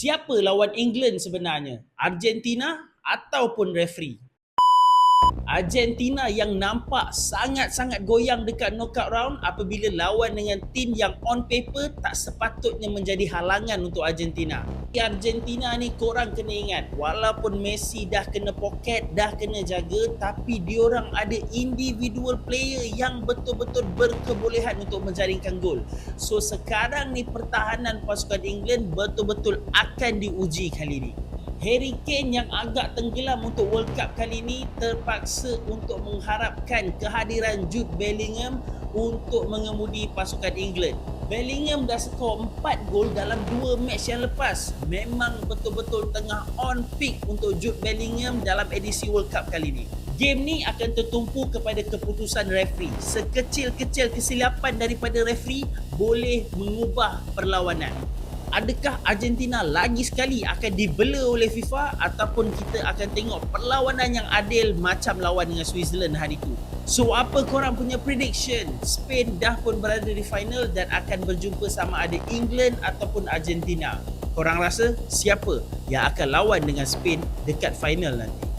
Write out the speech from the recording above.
Siapa lawan England sebenarnya? Argentina ataupun referee? Argentina yang nampak sangat-sangat goyang dekat knockout round apabila lawan dengan tim yang on paper tak sepatutnya menjadi halangan untuk Argentina. Argentina ni korang kena ingat, walaupun Messi dah kena poket, dah kena jaga, tapi diorang ada individual player yang betul-betul berkebolehan untuk menjaringkan gol. So sekarang ni pertahanan pasukan England betul-betul akan diuji kali ni. Harry Kane yang agak tenggelam untuk World Cup kali ini terpaksa untuk mengharapkan kehadiran Jude Bellingham untuk mengemudi pasukan England. Bellingham dah skor 4 gol dalam 2 match yang lepas. Memang betul-betul tengah on peak untuk Jude Bellingham dalam edisi World Cup kali ini. Game ni akan tertumpu kepada keputusan referee. Sekecil-kecil kesilapan daripada referee boleh mengubah perlawanan. Adakah Argentina lagi sekali akan dibela oleh FIFA ataupun kita akan tengok perlawanan yang adil macam lawan dengan Switzerland hari itu? So apa korang punya prediction? Spain dah pun berada di final dan akan berjumpa sama ada England ataupun Argentina. Korang rasa siapa yang akan lawan dengan Spain dekat final nanti?